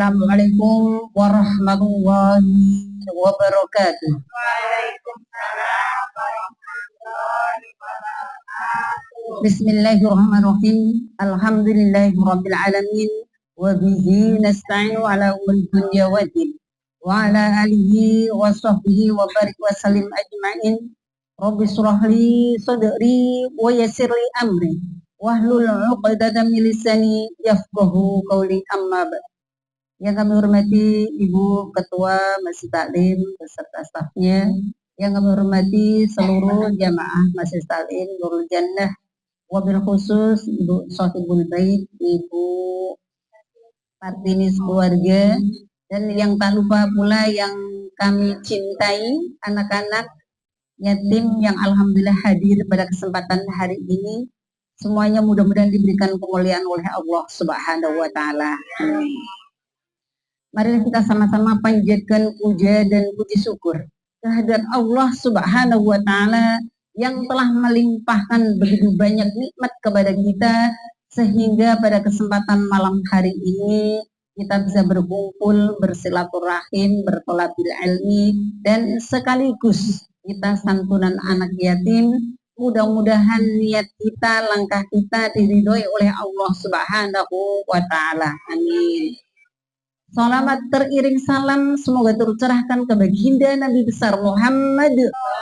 Assalamualaikum warahmatullahi wabarakatuh. Bismillahirrahmanirrahim. Alhamdulillahirabbil alamin wa bihi nasta'inu ala umuri dunya waddin wa ala alihi wa sahbihi wa barik wa salim ajma'in. Rabbi shrah li sadri wa yassir li amri wahlul 'uqdatam min lisani yafqahu qawli, amma ba'd. Yang kami hormati Ibu Ketua Masjid Taklim beserta stafnya, yang kami hormati seluruh jamaah Masjid Taklim Nurul Jannah, wabil khusus Ibu Sohibul Bait, Ibu Partini keluarga, dan yang tak lupa pula yang kami cintai anak-anak yatim yang alhamdulillah hadir pada kesempatan hari ini. Semuanya mudah-mudahan diberikan kemuliaan oleh Allah Subhanahu wa Ta'ala. Mari kita sama-sama panjatkan puja dan puji syukur kehadirat Allah Subhanahu wa Ta'ala yang telah melimpahkan begitu banyak nikmat kepada kita, sehingga pada kesempatan malam hari ini kita bisa berkumpul, bersilaturahim, bertolabil ilmi, dan sekaligus kita santunan anak yatim. Mudah-mudahan niat kita, langkah kita diridhoi oleh Allah Subhanahu wa Ta'ala. Amin. Salawat teriring salam semoga tercurahkan ke baginda Nabi besar Muhammad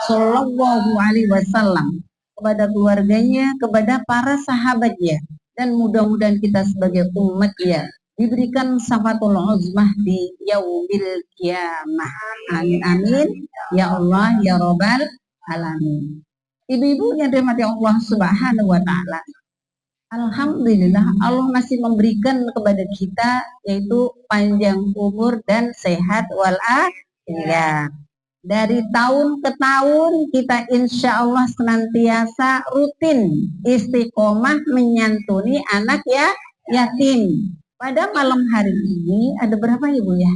Sallallahu Alaihi Wasallam, kepada keluarganya, kepada para sahabatnya, dan mudah-mudahan kita sebagai umatnya diberikan syafatul uzmah di yaumil kiamah. Amin amin ya Allah ya Rabbal alamin. Ibu-ibu yang dirahmati Allah Subhanahu wa Ta'ala, alhamdulillah Allah masih memberikan kepada kita yaitu panjang umur dan sehat walafiat. Dari tahun ke tahun kita insya Allah senantiasa rutin istiqomah menyantuni anak yatim. Pada malam hari ini ada berapa Ibu ya?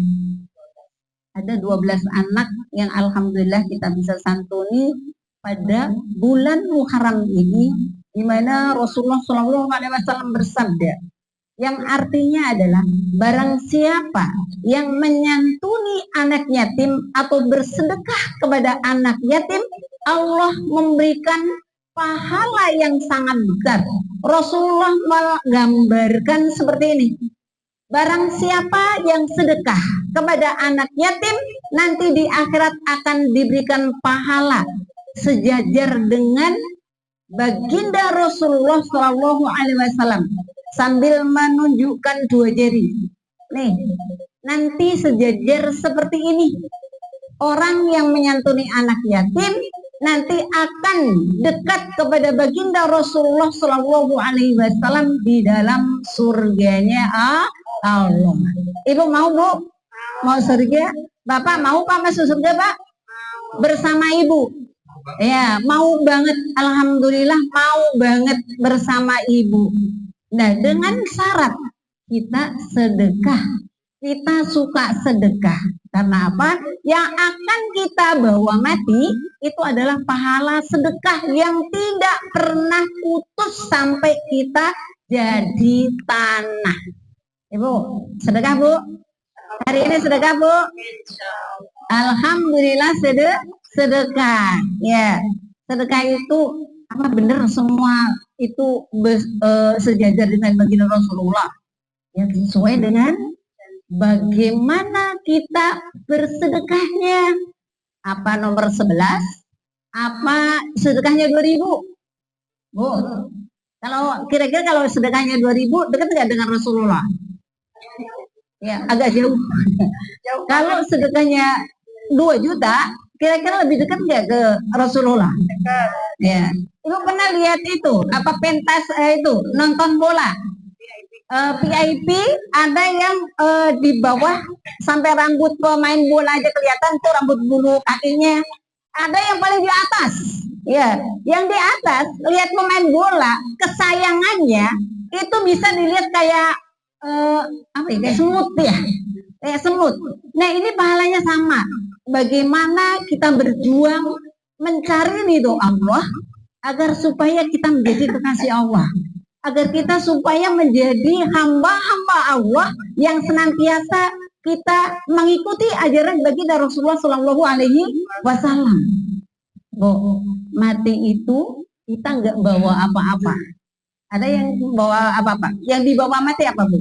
Ada 12 anak yang alhamdulillah kita bisa santuni pada bulan Muharram ini, di mana Rasulullah SAW bersabda, yang artinya adalah barang siapa yang menyantuni anak yatim atau bersedekah kepada anak yatim, Allah memberikan pahala yang sangat besar. Rasulullah menggambarkan seperti ini, barang siapa yang sedekah kepada anak yatim, nanti di akhirat akan diberikan pahala sejajar dengan baginda Rasulullah Shallallahu Alaihi Wasallam sambil menunjukkan 2 jari. Nih, nanti sejajar seperti ini. Orang yang menyantuni anak yatim nanti akan dekat kepada baginda Rasulullah Shallallahu Alaihi Wasallam di dalam surganya Allah. Ibu mau Bu? Mau surga? Bapak mau Pak masuk surga Pak? Bersama Ibu? Ya, mau banget, alhamdulillah mau banget bersama Ibu. Nah, dengan syarat kita sedekah, kita suka sedekah. Karena apa? Yang akan kita bawa mati itu adalah pahala sedekah yang tidak pernah putus sampai kita jadi tanah. Ibu, sedekah Bu? Hari ini sedekah Bu? Alhamdulillah sedekah. Ya, sedekah itu apa benar semua itu sejajar dengan baginda Rasulullah. Ya, sesuai dengan bagaimana kita bersedekahnya. Apa nomor 11? Apa sedekahnya 2000? Bu, kalau kira-kira kalau sedekahnya 2000 dekat nggak dengan Rasulullah? Ya, agak jauh. Kalau sedekahnya 2 juta, kira-kira lebih dekat nggak ke Rasulullah? Dekat. Ya. Ibu pernah lihat itu apa pentas itu nonton bola? VIP ada yang di bawah sampai rambut pemain bola aja kelihatan tuh rambut bulu kakinya. Ada yang paling di atas. Ya, yang di atas lihat pemain bola kesayangannya itu bisa dilihat kayak apa ya? Kayak semut ya. Kayak semut. Nah, ini pahalanya sama. Bagaimana kita berjuang mencari ridho Allah agar supaya kita menjadi kekasih Allah. agar kita supaya menjadi hamba-hamba Allah yang senantiasa kita mengikuti ajaran baginda Rasulullah Shallallahu Alaihi Wasallam. Bu, mati itu kita nggak bawa apa-apa. Ada yang bawa apa-apa? Yang dibawa mati apa, Bu?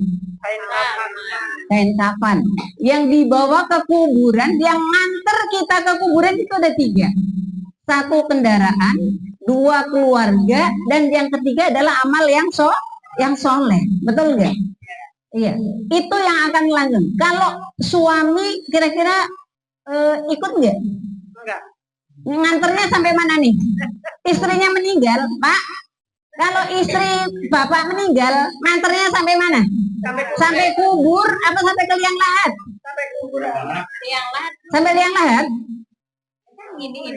Kain kafan. Yang dibawa ke kuburan, yang nganter kita ke kuburan itu ada 3. 1 kendaraan, 2 keluarga, dan yang ketiga adalah amal yang soleh. Betul nggak? Iya. Itu yang akan langgeng. Kalau suami kira-kira ikut nggak? Enggak. Nganternya sampai mana nih? Istrinya meninggal, Pak. Kalau istri bapak meninggal, nganternya sampai mana? Sampai kubur apa sampai ke liang lahat? Sampai kubur. Liang lahat. Sampai liang lahat? Gini.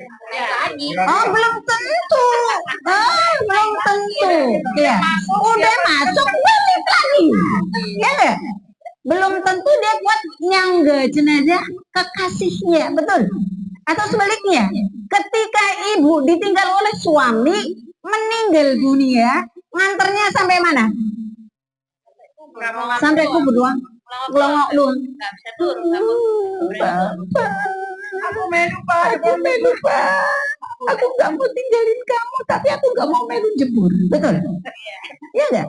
Oh, belum tentu. Oh, belum tentu. Ya. Udah masuk balik lagi. Ya enggak? Belum tentu dia kuat nyangga jenazah kekasihnya, betul? Atau sebaliknya, ketika ibu ditinggal oleh suami, meninggal dunia, nganternya sampai mana? Sampai kubur doang. Ngelongok doang. Enggak bisa turun. Aku melu, Pak. Aku nggak mau tinggalin kamu, tapi aku nggak mau melu jebur. Betul? Iya nggak?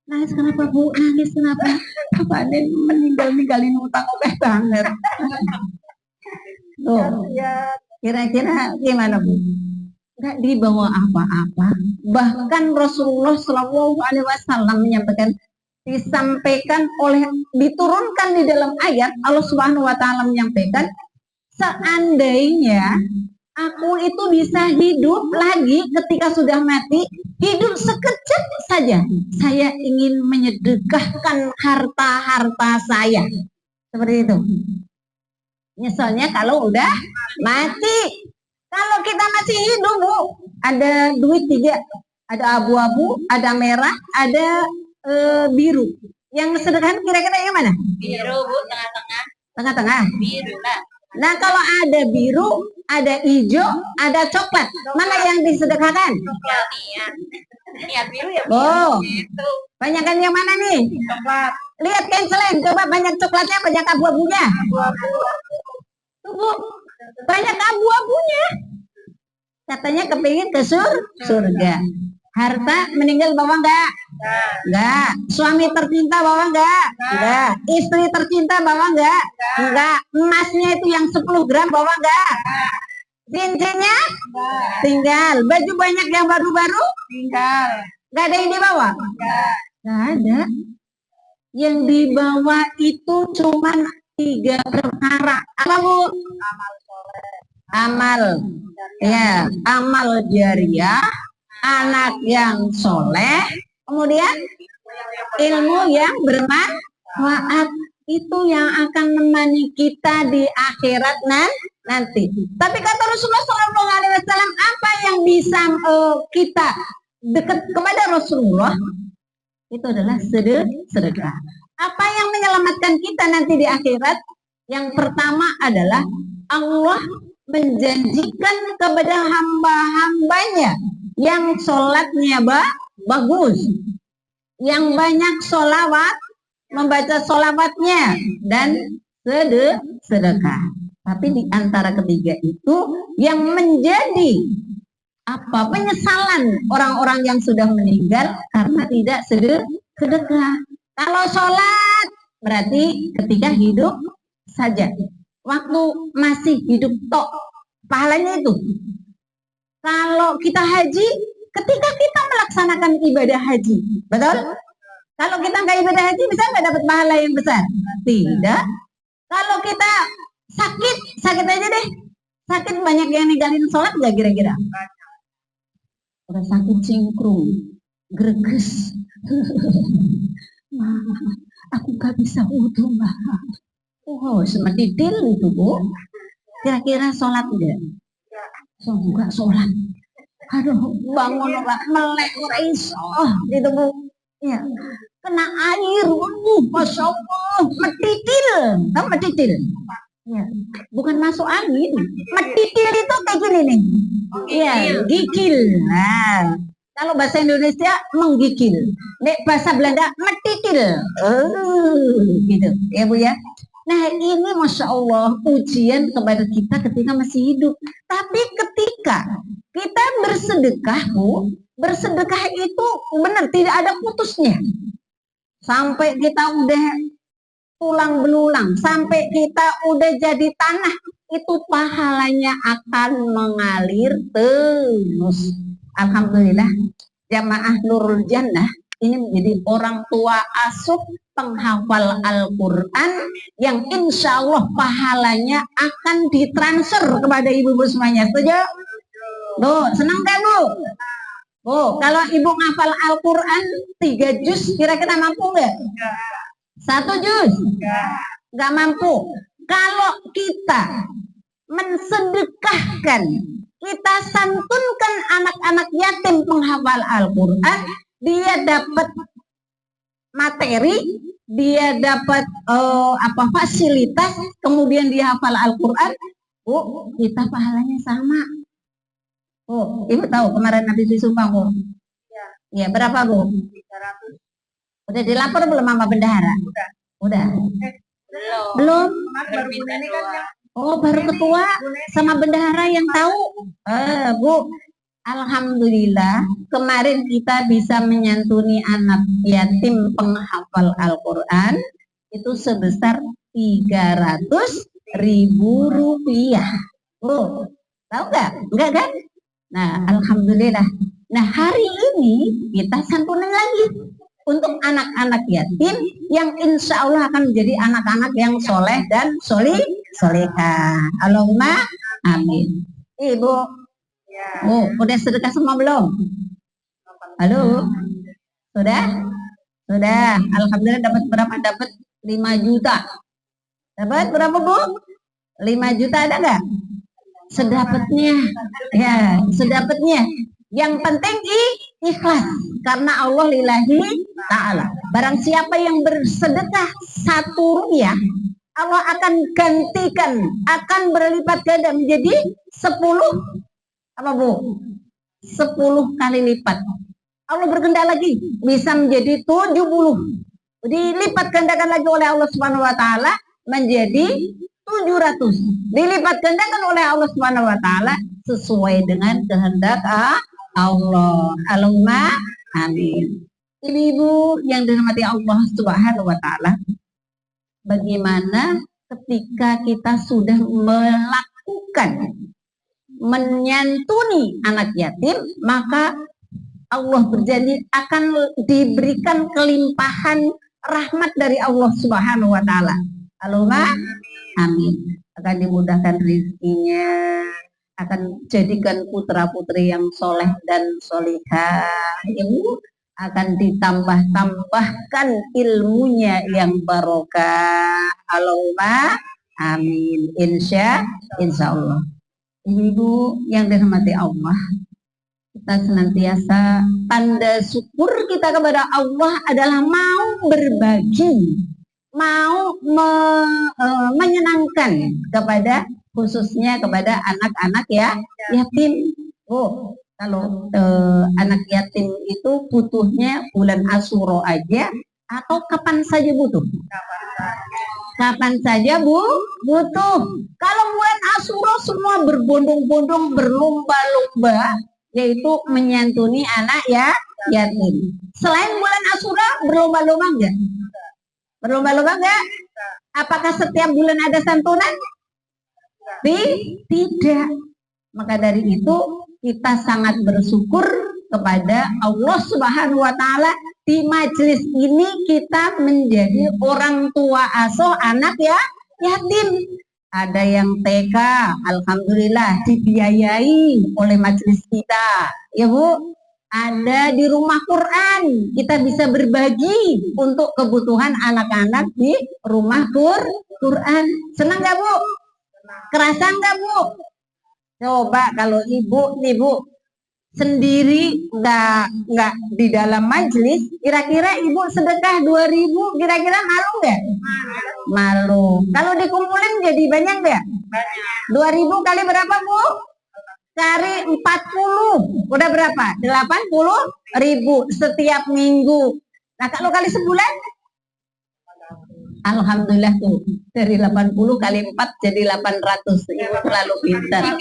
Nangis kenapa, Bu? Nangis kenapa? Apa Aden ninggalin utang oke banget. Tuh, kira-kira gimana, Bu? Nggak dibawa apa-apa. Bahkan Rasulullah Shallallahu Alaihi Wasallam menyampaikan, diturunkan di dalam ayat Allah Subhanahu Wa Taala menyampaikan, seandainya aku itu bisa hidup lagi ketika sudah mati, hidup sekejap saja, saya ingin menyedekahkan harta-harta saya. Seperti itu. Misalnya kalau udah mati. Kalau kita masih hidup, Bu, ada duit 3. Ada abu-abu, ada merah, ada biru. Yang sedekah kira-kira yang mana? Biru, Bu, tengah-tengah. Tengah-tengah? Biru lah. Nah, kalau ada biru, ada hijau, ada coklat. Mana yang disedekahkan? Coklat. Niat biru ya. Oh, banyakan yang mana nih? Coklat. Lihat cancelen, coba banyak coklatnya, banyak abu-abunya. Bu, banyak abu-abunya. Katanya kepingin ke surga. Harta meninggal bawa enggak? Enggak. Suami tercinta bawa enggak? Enggak. Istri tercinta bawa enggak? Enggak. Emasnya itu yang 10 gram bawa enggak? Cincinnya? Tinggal. Baju banyak yang baru-baru? Tinggal. Enggak ada yang dibawa? Enggak ada. Yang dibawa itu cuman 3 perkara. Apa, Bu? Amal. Ya, amal jariah, anak yang soleh, kemudian ilmu yang bermanfaat. Itu yang akan menemani kita di akhirat nanti. Tapi kata Rasulullah SAW, apa yang bisa kita dekat kepada Rasulullah itu adalah sedekah. Apa yang menyelamatkan kita nanti di akhirat? Yang pertama adalah Allah menjanjikan kepada hamba-hambanya yang sholatnya bagus, yang banyak sholawat, membaca sholawatnya, dan sedekah. Tapi di antara ketiga itu yang menjadi penyesalan orang-orang yang sudah meninggal karena tidak sedekah. Kalau sholat berarti ketika hidup saja, waktu masih hidup tok pahalanya itu. Kalau kita haji, ketika kita melaksanakan ibadah haji, betul? Kalau kita nggak ibadah haji, bisa nggak dapat pahala yang besar? Tidak. Kalau kita sakit aja deh. Sakit banyak yang ninggalin sholat nggak kira-kira? Udah sakit cingkrung, greges. Aku nggak bisa wudhu, Mbak. Oh, seperti til itu, Bu. Kira-kira sholat enggak? Enggak sholat. Aduh, bangun orang melek orang iso. Gitu, Bu. Ya. Kena air, Masya Allah. Metitil. Tahu metitil? Ya. Bukan masuk angin. Metitil itu kayak gini nih. Iya, gigil. Nah, Kalau bahasa Indonesia menggigil, nek bahasa Belanda metikil, gitu ya Bu ya. Nah ini Masya Allah ujian kepada kita ketika masih hidup. Tapi ketika kita bersedekah Bu, bersedekah itu benar tidak ada putusnya. Sampai kita udah tulang belulang, sampai kita udah jadi tanah, itu pahalanya akan mengalir terus. Alhamdulillah jamaah Nurul Jannah ini menjadi orang tua asuh penghafal Al-Quran yang insya Allah pahalanya akan ditransfer kepada ibu-ibu semuanya. Setuju? Tuh, senang kan Bu? Oh, kalau ibu ngafal Al-Quran 3 juz kira-kira mampu nggak? 1 juz? Nggak mampu. Kalau kita mensedekahkan, kita santunkan anak-anak yatim penghafal Al-Quran, dia dapat materi, dia dapat fasilitas, kemudian dia hafal Al-Quran, kita pahalanya sama. Ibu tahu kemarin habis disumpah Bu? Ya, berapa Bu? 300. Udah dilapor belum sama bendahara? Udah. Belum. Baru ketua sama bendahara yang tahu. Bu, alhamdulillah kemarin kita bisa menyantuni anak yatim penghafal Al-Quran itu sebesar 300.000 rupiah. Tahu nggak? Enggak kan? Nah, alhamdulillah. Nah, hari ini kita santunan lagi untuk anak-anak yatim yang insya Allah akan menjadi anak-anak yang soleh dan solehah. Allahumma amin. Ibu, udah sedekah semua belum? Halo, sudah? Sudah. Alhamdulillah dapat berapa? Dapat 5 juta. Dapat berapa Bu? 5 juta ada nggak? Sedapatnya, ya, sedapatnya. Yang penting ikhlas karena Allah lillahi ta'ala. Barang siapa yang bersedekah 1 rupiah, Allah akan gantikan, akan berlipat ganda menjadi 10 apa Bu? 10 kali lipat. Allah berkehendak lagi bisa menjadi 70. Dilipat gandakan lagi oleh Allah Subhanahu wa taala menjadi 700. Dilipat gandakan oleh Allah Subhanahu wa taala sesuai dengan kehendak Allah. Allahumma amin. Ibu-ibu yang dirahmati Allah Subhanahu wa taala, bagaimana ketika kita sudah melakukan menyantuni anak yatim, maka Allah berjanji akan diberikan kelimpahan rahmat dari Allah Subhanahu wa taala. Allahumma amin. Akan dimudahkan rezekinya, akan jadikan putra-putri yang soleh dan solihah. Ibu akan ditambah-tambahkan ilmunya yang barokah. Allahumma amin. Insya Allah. Ibu yang dirahmati Allah, kita senantiasa tanda syukur kita kepada Allah adalah mau berbagi, mau menyenangkan kepada khususnya kepada anak-anak yatim. Kalau anak yatim itu butuhnya bulan Asyura aja atau kapan saja butuh? Kapan saja butuh. Kalau bulan Asyura semua berbondong-bondong, berlomba-lomba, yaitu menyantuni anak yatim. Selain bulan Asyura berlomba-lomba enggak? Berlomba-lomba enggak? Apakah setiap bulan ada santunan? Tidak. Maka dari itu kita sangat bersyukur kepada Allah Subhanahu wa taala, di majelis ini kita menjadi orang tua asuh anak yatim. Ada yang TK, alhamdulillah dibiayai oleh majelis kita. Ya Bu, ada di rumah Quran, kita bisa berbagi untuk kebutuhan anak-anak di rumah Quran. Senang nggak Bu? Kerasa nggak Bu? Coba kalau ibu nih Bu sendiri nggak di dalam majelis, kira-kira ibu sedekah 2.000, kira-kira malu nggak? Malu. Kalau dikumpulin jadi banyak nggak? 2.000 kali berapa Bu? kali 40. Udah berapa? 80.000 setiap minggu. Nah, kalau kali sebulan, alhamdulillah tuh, dari 80 kali 4 jadi 800. Ibu terlalu pintar.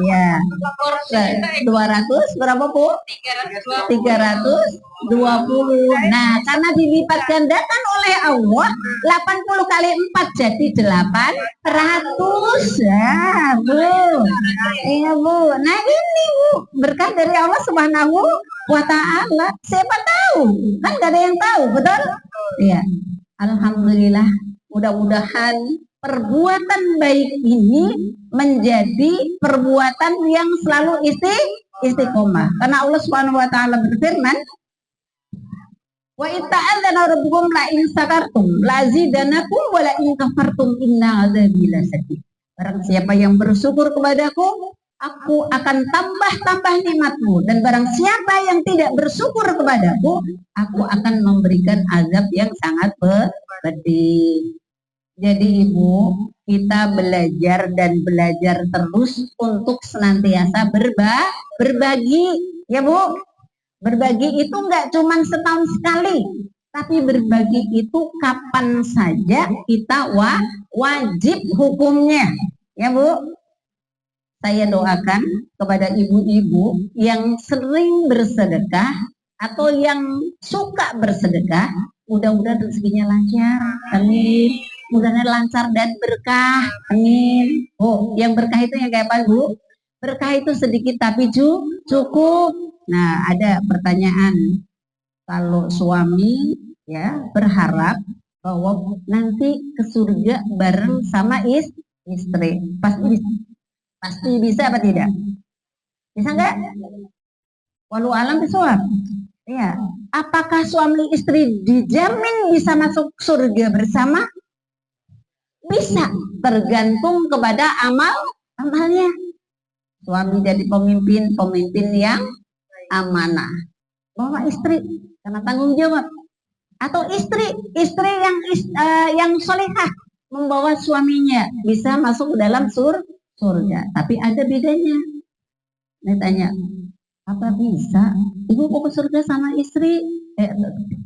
Ya. 200 berapa, Bu? 320. Nah, karena dilipat gandakan oleh Allah, 80 kali 4 jadi 800. Ya, Bu. Iya, Bu. Nah, ini, Bu, berkah dari Allah Subhanahu wa Ta'ala. Siapa tahu? Kan gak ada yang tahu, betul? Iya. Alhamdulillah, mudah-mudahan perbuatan baik ini menjadi perbuatan yang selalu istiqomah. Karena Allah Subhanahu wa Ta'ala berfirman, wa ta'adzana rabbukum la in sakartum la zidanakum wa la in kafartum inna adzabi lasadid. Barang siapa yang bersyukur kepadaku, aku akan tambah nikmatmu, dan barang siapa yang tidak bersyukur kepadaku, aku akan memberikan azab yang sangat pedih. Jadi Ibu, kita belajar dan belajar terus untuk senantiasa berbagi, ya Bu. Berbagi itu nggak cuma setahun sekali, tapi berbagi itu kapan saja kita wajib hukumnya, ya Bu. Saya doakan kepada ibu-ibu yang sering bersedekah atau yang suka bersedekah, mudah-mudahan rezekinya lancar, amin. Mudah-mudahan lancar dan berkah, amin. Oh, yang berkah itu yang kayak apa, Bu? Berkah itu sedikit tapi cukup. Nah, ada pertanyaan, kalau suami ya berharap bahwa nanti ke surga bareng sama istri, pasti bisa apa tidak? Bisa nggak? Walau alam bisawab. Ya. Apakah suami istri dijamin bisa masuk surga bersama? Bisa, tergantung kepada amalnya. Suami jadi pemimpin yang amanah. Bawa istri karena tanggung jawab. Atau istri yang solehah membawa suaminya bisa masuk ke dalam surga. Tapi ada bedanya. Saya tanya, apa bisa ibu mau ke surga sama istri?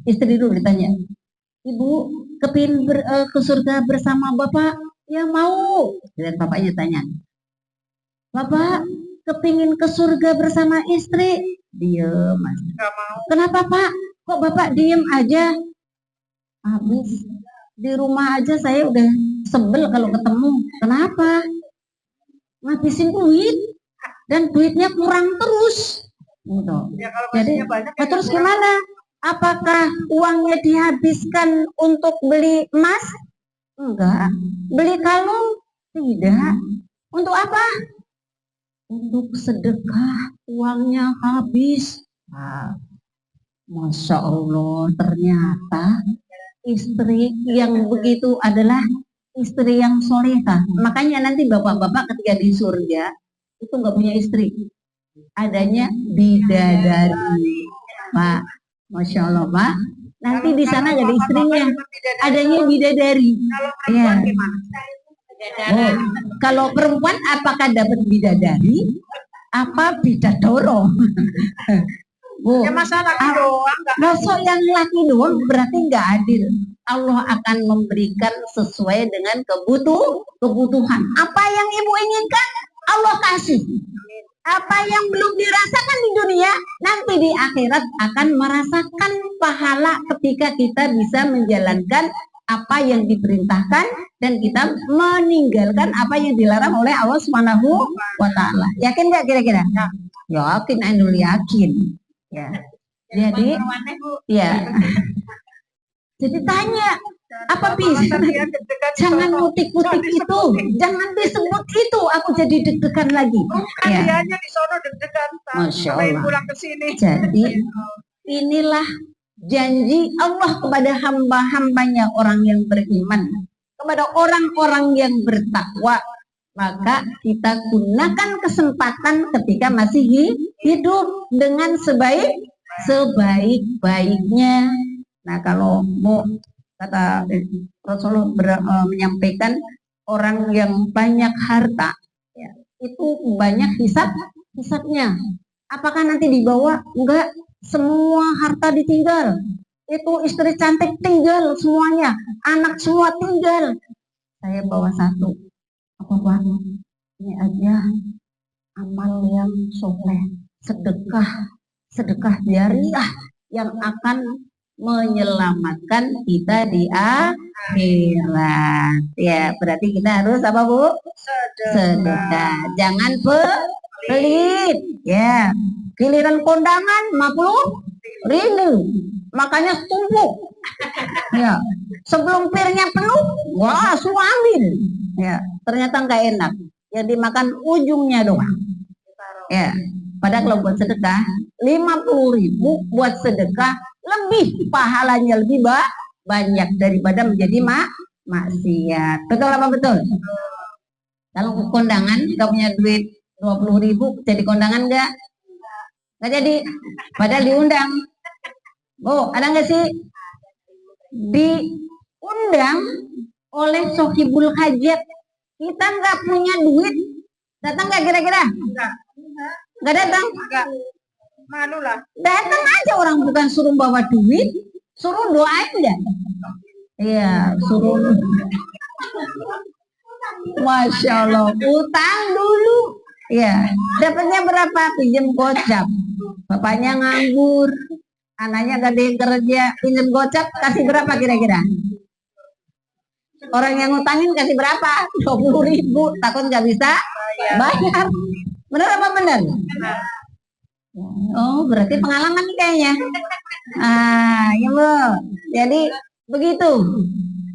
Istri dulu ditanya, ibu kepingin ke surga bersama bapak? Ya mau. Dan bapaknya tanya, bapak kepingin ke surga bersama istri? Diem, Mas. Kenapa Pak? Kok bapak diem aja? Habis di rumah aja saya udah sebel kalau ketemu. Kenapa? Ngabisin duit dan duitnya kurang terus. Gitu. Ya, jadi terus gimana? Apakah uangnya dihabiskan untuk beli emas? Enggak. Beli kalung? Tidak. Untuk apa? Untuk sedekah, uangnya habis. Nah, Masya Allah, ternyata istri yang begitu adalah istri yang solehah. Makanya nanti bapak-bapak ketika di surga itu nggak punya istri, adanya bidadari, Pak. Masya Allah, Pak. Nanti di sana ada istrinya, adanya bidadari. Ya. Oh, kalau perempuan apakah dapat bidadari? Apa bidadoro? Bu, ya masa laki doang, masuk yang laki doang berarti nggak adil. Allah akan memberikan sesuai dengan kebutuhan. Apa yang ibu inginkan, Allah kasih. Apa yang belum dirasakan di dunia, nanti di akhirat akan merasakan pahala ketika kita bisa menjalankan apa yang diperintahkan dan kita meninggalkan apa yang dilarang oleh Allah Subhanahu wa Ta'ala. Yakin nggak kira-kira? Yakin, Ainul yakin. Ya. Jadi, ya. Jadi tanya, apa bisa? Jangan mutik-mutik itu, jangan disebut itu. Aku jadi deg-degan lagi. Ya. Di sono deg-degan. Masya Allah. Pulang ke sini. Jadi inilah janji Allah kepada hamba-hambanya orang yang beriman, kepada orang-orang yang bertakwa. Maka kita gunakan kesempatan ketika masih hidup dengan sebaik-baiknya. Nah, kalau mau kata Rasulullah menyampaikan orang yang banyak harta, ya, itu banyak hisab hisabnya. Apakah nanti dibawa? Enggak, semua harta ditinggal. Itu istri cantik tinggal semuanya, anak semua tinggal. Saya bawa satu. Apa Pak? Ini aja amal yang soleh, sedekah jariah yang akan menyelamatkan kita di akhirat. Ya, berarti kita harus apa Bu? Sedekah. Jangan pelit. Ya, giliran kondangan 50.000, makanya tumpuk. Ya, sebelum pirnya penuh, wah suamin. Ya, ternyata nggak enak. Yang dimakan ujungnya doang. Ya, padahal kalau buat sedekah 50.000 buat sedekah lebih pahalanya lebih banyak daripada menjadi maksiat. Betul apa betul? Kalau kondangan nggak punya duit 20.000 jadi kondangan nggak? Nggak jadi. Padahal diundang. Oh, ada nggak sih? Diundang oleh sohibul hajat. Kita nggak punya duit, datang nggak kira-kira? Nggak datang? Nggak. Malu lah. Datang aja, orang bukan suruh bawa duit, suruh doain ya. Iya, suruh. Masya Allah, utang dulu. Iya, dapatnya berapa? Pinjam gocap. Bapaknya nganggur, anaknya gak ada yang kerja, pinjam gocap kasih berapa kira-kira? Orang yang ngutangin kasih berapa? 20.000, takut nggak bisa bayar. Benar apa benar? Oh, berarti pengalaman nih kayaknya. Ya Bu. Jadi begitu.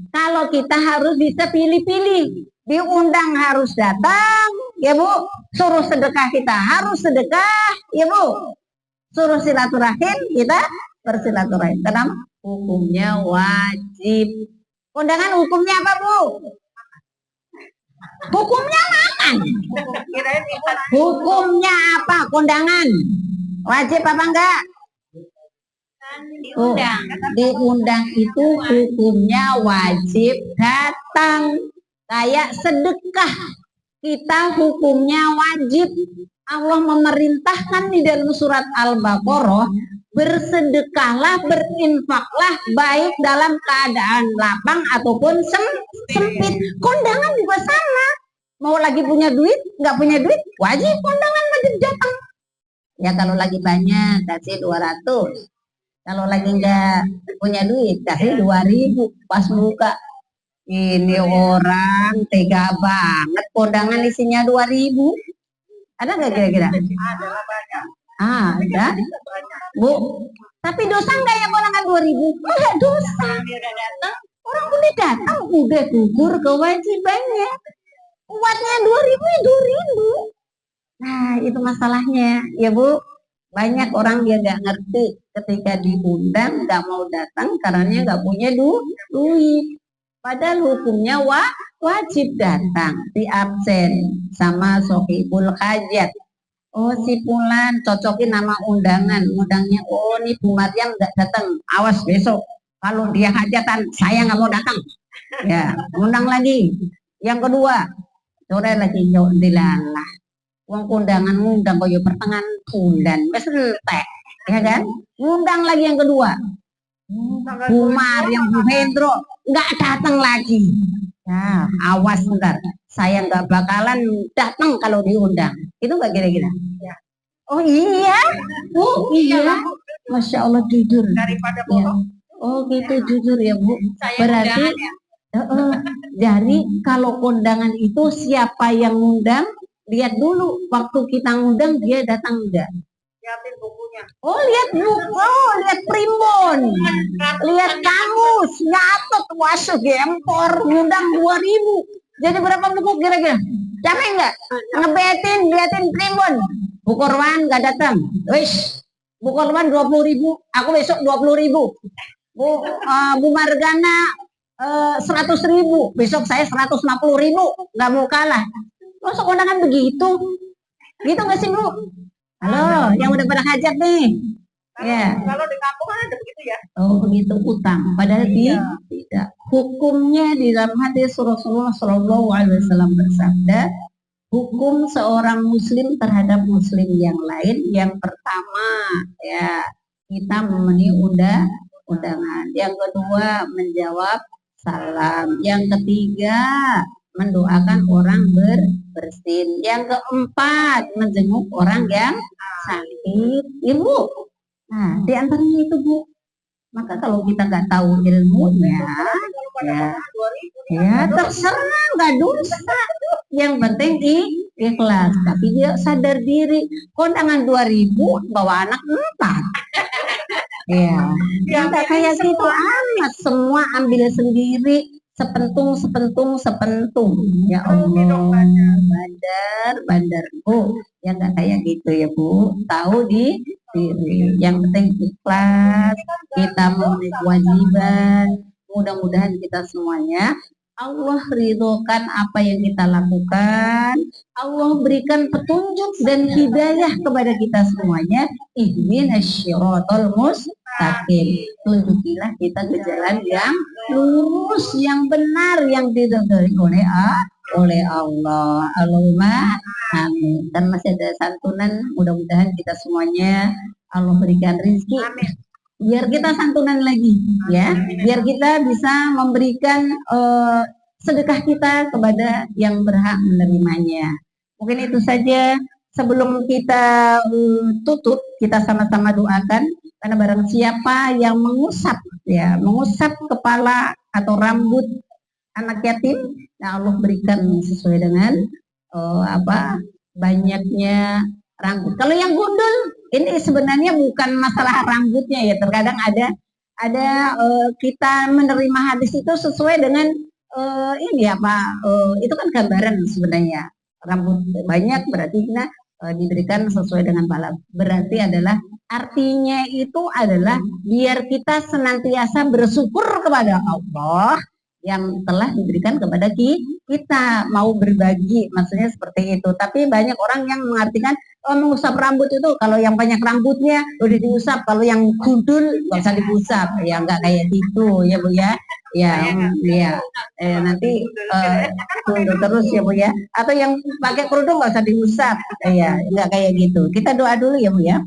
Kalau kita harus bisa pilih-pilih, diundang harus datang, ya Bu. Suruh sedekah kita harus sedekah, ya Bu. Suruh silaturahim kita bersilaturahim. Karena hukumnya wajib. Kondangan hukumnya apa Bu? Hukumnya makan. Hukumnya apa kondangan? Wajib apa enggak? Diundang itu hukumnya wajib datang. Kayak sedekah kita hukumnya wajib. Allah memerintahkan di dalam surat Al-Baqarah, bersedekahlah, berinfaklah baik dalam keadaan lapang ataupun sempit. Kondangan juga sama. Mau lagi punya duit, nggak punya duit, wajib kondangan wajib datang. Ya kalau lagi banyak kasih 200. Kalau lagi nggak punya duit kasih 2.000 pas buka. Ini orang tega banget, kondangan isinya 2.000. Ada nggak kira-kira? Ada, Bu. Tapi dosa nggak ya kondangan 2.000? Enggak dosa. Orang udah datang, udah gugur kewajibannya. Kuatnya 2.000 ya 2.000. Nah itu masalahnya, ya Bu. Banyak orang dia nggak ngerti ketika diundang nggak mau datang karena nggak punya duit. Padahal hukumnya wajib datang, di absen sama sohibul hajat. Oh si Fulan cocokin nama undangan, undangnya. Oh ini Bu Maryam nggak datang, awas besok kalau dia hajatan saya nggak mau datang. Ya undang lagi. Yang kedua sore lagi yuk dilalah. Uang undangan ngundang koyo pertengahan bulan, wes entek, ya kan? Ngundang lagi yang kedua. Bu Maryam, Bu Hendro nggak datang lagi. Ya, awas ntar. Saya nggak bakalan datang kalau diundang. Itu nggak kira-kira? Ya. Oh iya, oh iya. Masya Allah jujur. Daripada bohong. Ya. Oh gitu jujur ya Bu. Berarti dari kalau kondangan itu siapa yang ngundang? Lihat dulu waktu kita ngundang dia datang enggak? Lihatin bukunya. Oh lihat buku, oh lihat primbon, lihat kamus, nyatet, wasuh gempor, ngundang 2.000. Jadi berapa buku kira-kira? Capek enggak? Ngebetin, liatin primbon. Bu Korwan enggak datang. Wis, Bu Korwan 20.000, aku besok 20.000. Bu Margana 100.000, besok saya 150.000, nggak mau kalah. Masa kondangan begitu? Gitu nggak sih Bu? Halo, yang udah pada hajat nih. Kalau di kampung kan ada begitu ya? Oh begitu, utang. Padahal tidak. Hukumnya di dalam hadis Rasulullah Shallallahu Alaihi Wasallam bersabda, hukum seorang muslim terhadap muslim yang lain. Yang pertama, ya, kita memenuhi undangan. Yang kedua, menjawab salam. Yang ketiga, mendoakan orang bersin. Yang keempat, menjenguk orang yang sakit. Ibu, nah di antaranya itu Bu. Maka kalau kita nggak tahu ilmunya, ya terserah, nggak dosa. Yang penting ikhlas. Tapi dia sadar diri. Kondangan 2000 bawa anak 4. Ya, yang nggak kayak gitu amat. Semua ambil sendiri. Sepentung. Ya Allah, bandar. Bu, ya nggak kayak gitu ya Bu. Tahu di diri. Yang penting ikhlas. Kita memenuhi kewajiban. Mudah-mudahan kita semuanya Allah ridhokan apa yang kita lakukan. Allah berikan petunjuk dan hidayah kepada kita semuanya. Ihdinas syiratal mustaqim. Tunjukilah kita ke jalan yang lurus, yang benar, yang diridhoi oleh Allah. Allahumma amin. Dan masih ada santunan, mudah-mudahan kita semuanya Allah berikan rezeki. Biar kita santunan lagi, ya, biar kita bisa memberikan sedekah kita kepada yang berhak menerimanya. Mungkin itu saja. Sebelum kita tutup, kita sama-sama doakan, karena barang siapa yang mengusap kepala atau rambut anak yatim, nah Allah berikan sesuai dengan banyaknya rambut. Kalau yang gundul, ini sebenarnya bukan masalah rambutnya ya. Terkadang ada kita menerima hadis itu sesuai dengan itu kan gambaran sebenarnya. Rambut banyak berarti kita diberikan sesuai dengan pahala. Berarti adalah artinya itu adalah biar kita senantiasa bersyukur kepada Allah yang telah diberikan kepada kita, mau berbagi, maksudnya seperti itu. Tapi banyak orang yang mengartikan mengusap rambut itu kalau yang banyak rambutnya udah diusap, kalau yang gundul nggak usah diusap. Ya nggak kayak gitu ya Bu ya. Nanti tunggu terus ya Bu ya. Atau yang pakai kerudung nggak usah diusap. Ya nggak kayak gitu. Kita doa dulu ya Bu ya.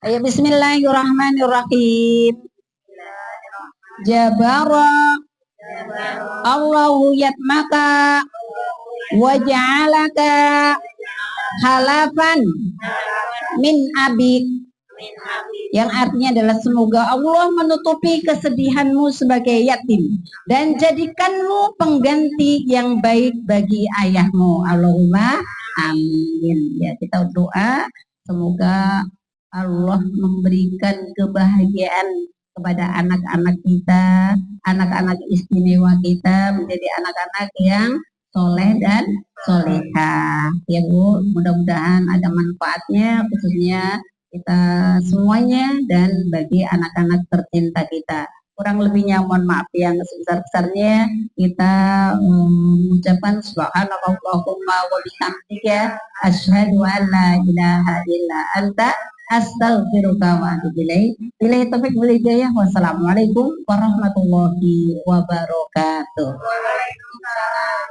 Ayo bismillahirrahmanirrahim. Jabara Allahu yatmaka waja'alaka halafan min abik, yang artinya adalah semoga Allah menutupi kesedihanmu sebagai yatim dan jadikanmu pengganti yang baik bagi ayahmu. Allahumma amin. Ya, kita doa semoga Allah memberikan kebahagiaan kepada anak-anak kita, anak-anak istimewa kita menjadi anak-anak yang soleh dan solehah. Ya Bu, mudah-mudahan ada manfaatnya khususnya kita semuanya dan bagi anak-anak tercinta kita. Kurang lebihnya mohon maaf yang sebesar-besarnya. Kita mengucapkan subhanallahumma wa bihamdika asyhadu an la ilaha illa anta astaghfiruka wa atubu ilaik. Billahi taufiq wal hidayah. Wassalamualaikum warahmatullahi wabarakatuh. Waalaikumsalam.